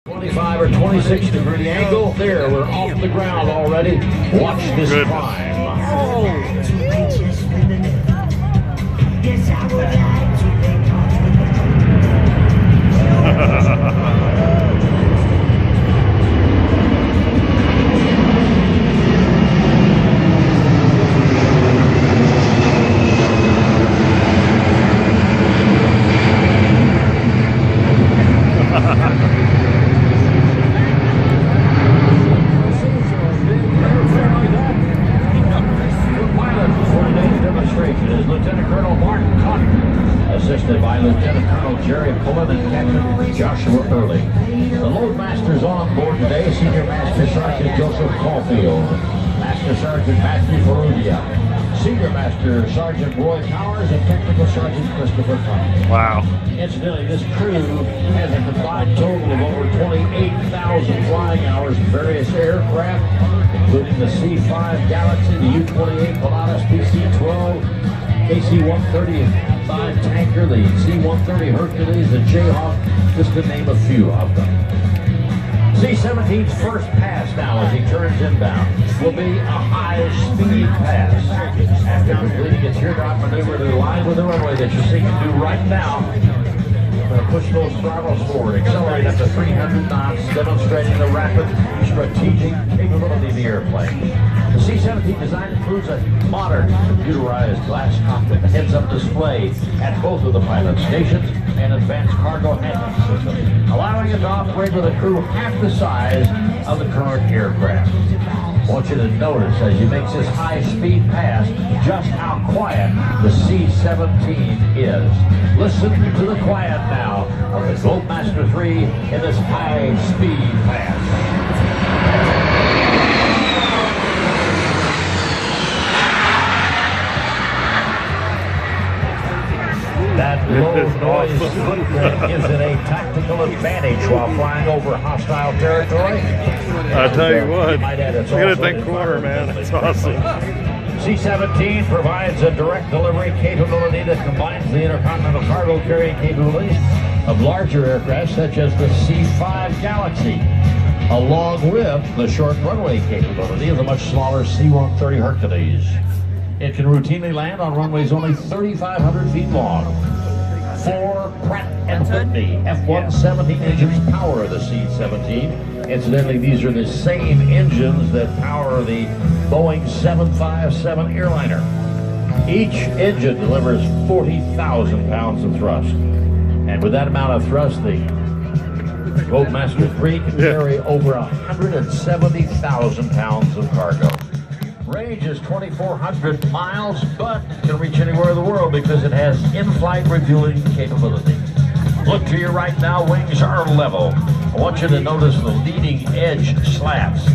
25 or 26 degree angle. There, we're off the ground already. Watch this climb. Assisted by Lieutenant Colonel Jerry Pullen and Captain Joshua Early. The loadmasters on board today: Senior Master Sergeant Joseph Caulfield, Master Sergeant Matthew Perugia, Senior Master Sergeant Roy Powers, and Technical Sergeant Christopher Cummings. Wow. Incidentally, this crew has a combined total of over 28,000 flying hours in various aircraft, including the C-5 Galaxy, the U-28 Pilatus PC-12, KC-135 tanker, the C-130 Hercules, the Jayhawk, just to name a few of them. C-17's first pass now as he turns inbound will be a high-speed pass. After completing its teardrop maneuver to align with the runway that you're seeing him do right now, we're going to push those throttles forward, accelerate up to 300 knots, demonstrating the rapid strategic capability of the airplane. The C-17 design includes a modern computerized glass cockpit, a heads-up display at both of the pilot stations, and advanced cargo handling system, allowing it to operate with a crew half the size of the current aircraft. I want you to notice as he makes this high-speed pass just how quiet the C-17 is. Listen to the quiet now of the Globemaster 3 in this high-speed pass. That low noise footprint gives it a tactical advantage while flying over hostile territory. I'll tell you what, look at that corner, man. It's awesome. C-17 provides a direct delivery capability that combines the intercontinental cargo carrying capabilities of larger aircraft such as the C-5 Galaxy, along with the short runway capability of the much smaller C-130 Hercules. It can routinely land on runways only 3,500 feet long. 4 Pratt & Whitney F-117 engines power the C-17. Incidentally, these are the same engines that power the Boeing 757 airliner. Each engine delivers 40,000 pounds of thrust. And with that amount of thrust, the Globemaster 3 can carry over 170,000 pounds of cargo. Range is 2,400 miles, but can reach anywhere in the world because it has in-flight refueling capability. Look to your right now, wings are level. I want you to notice the leading edge slats.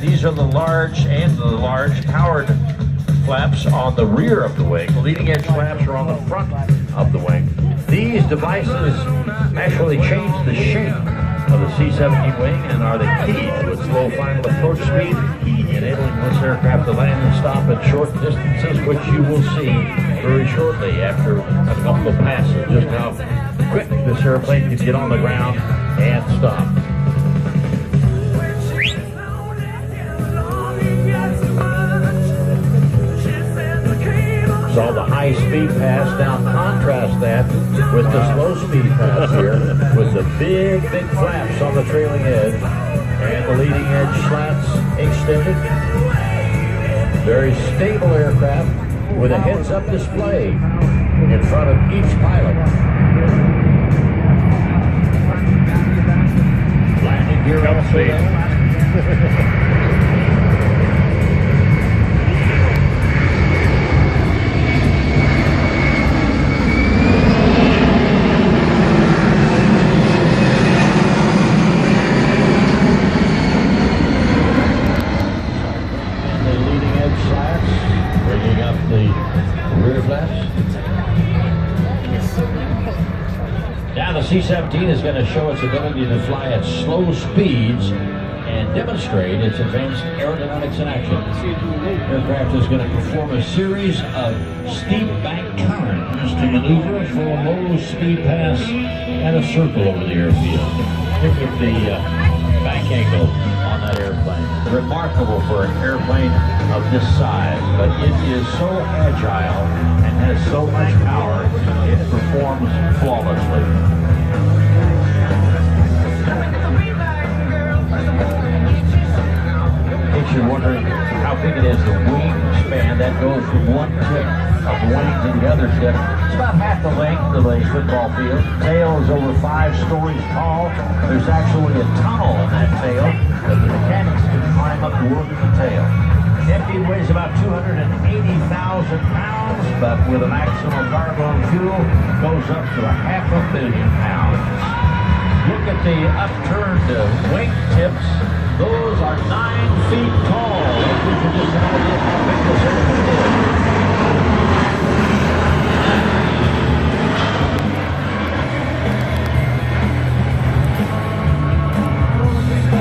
These are the large powered flaps on the rear of the wing. The leading edge flaps are on the front of the wing. These devices actually change the shape of the C-17 wing and are the key to its low final approach speed, enabling this aircraft to land and stop at short distances, which you will see very shortly after a couple of passes, just how quick this airplane can get on the ground and stop. Saw the high-speed pass. Now contrast that with the slow-speed pass here, with the big flaps on the trailing edge and the leading edge slats extended. Very stable aircraft with a heads-up display in front of each pilot. Landing gear also there. Now the C-17 is going to show its ability to fly at slow speeds and demonstrate its advanced aerodynamics in action. The aircraft is going to perform a series of steep bank turns to maneuver for a low speed pass and a circle over the airfield. With the bank angle on that airplane. Remarkable for an airplane of this size, but it is so agile and has so much power, it performs flawlessly. In case you're wondering how big it is, the wingspan that goes from one tip of the wing to the other tip, it's about half the length of a football field. The tail is over 5 stories tall. There's actually a tunnel in that tail that the mechanics can climb up to work the tail. Empty weighs about 280,000 pounds, but with a maximum cargo and fuel, goes up to 500,000 pounds. Look at the upturned wing tips. Those are 9 feet tall. That gives you just an idea of how big this airplane is.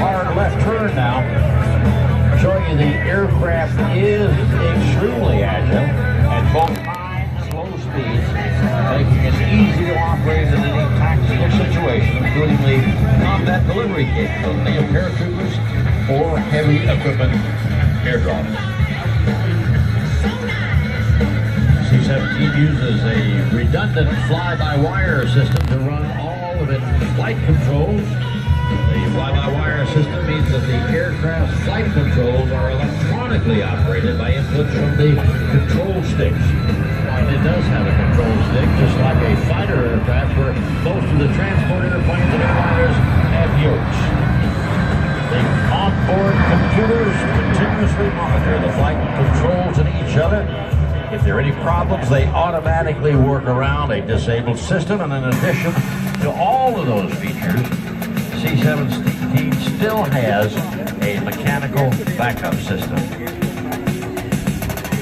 Hard left turn now, showing you the aircraft is extremely agile at both high and low speeds, making it easy to operate in any tactical situation, including the combat delivery capability of paratroopers or heavy equipment airdrops. C-17 uses a redundant fly-by-wire system to run all of its flight controls. The fly-by-wire system means that the aircraft's flight controls are electronically operated by inputs from the control sticks. And it does have a control stick, just like a fighter aircraft, where most of the transport airplanes and airliners have yokes. The onboard computers continuously monitor the flight controls in each other. If there are any problems, they automatically work around a disabled system. And in addition to all of those features, C-17 still has a mechanical backup system.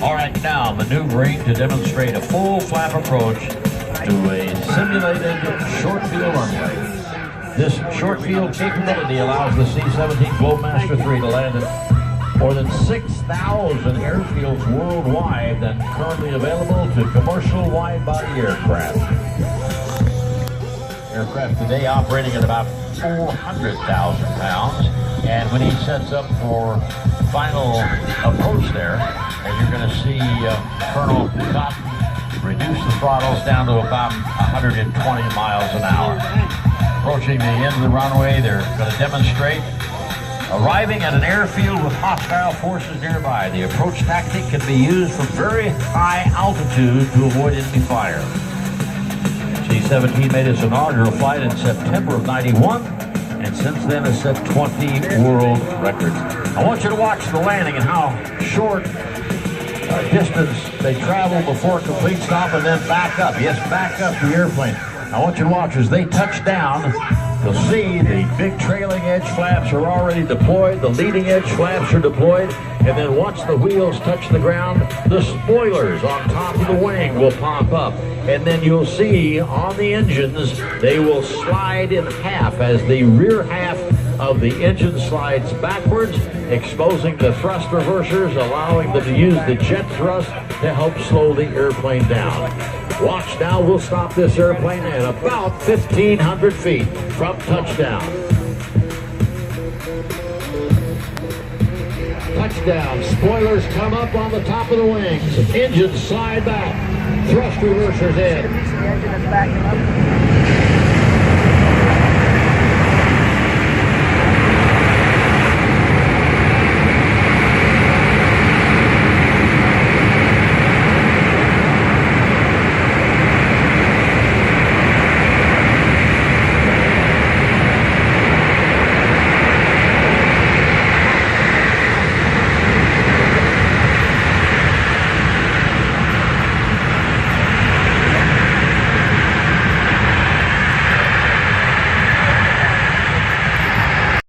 All right, now maneuvering to demonstrate a full flap approach to a simulated short field runway. This short field capability allows the C-17 Globemaster 3 to land at more than 6,000 airfields worldwide that are currently available to commercial wide-body aircraft. Aircraft today operating at about 400,000 pounds, and when he sets up for final approach there, as you're going to see Colonel Cotton reduce the throttles down to about 120 miles an hour. Approaching the end of the runway, they're going to demonstrate arriving at an airfield with hostile forces nearby. The approach tactic can be used from very high altitude to avoid enemy fire. C-17 made its inaugural flight in September of '91, and since then has set 20 world records. I want you to watch the landing and how short distance they travel before complete stop and then back up. Yes, back up the airplane. I want you to watch as they touch down. You'll see the big trailing edge flaps are already deployed, the leading edge flaps are deployed, and then once the wheels touch the ground, the spoilers on top of the wing will pop up. And then you'll see on the engines, they will slide in half as the rear half of the engine slides backwards, exposing the thrust reversers, allowing them to use the jet thrust to help slow the airplane down. Watch now, we'll stop this airplane at about 1,500 feet from touchdown. Touchdown, spoilers come up on the top of the wings, engines slide back, thrust reversers in. The engine is backing up.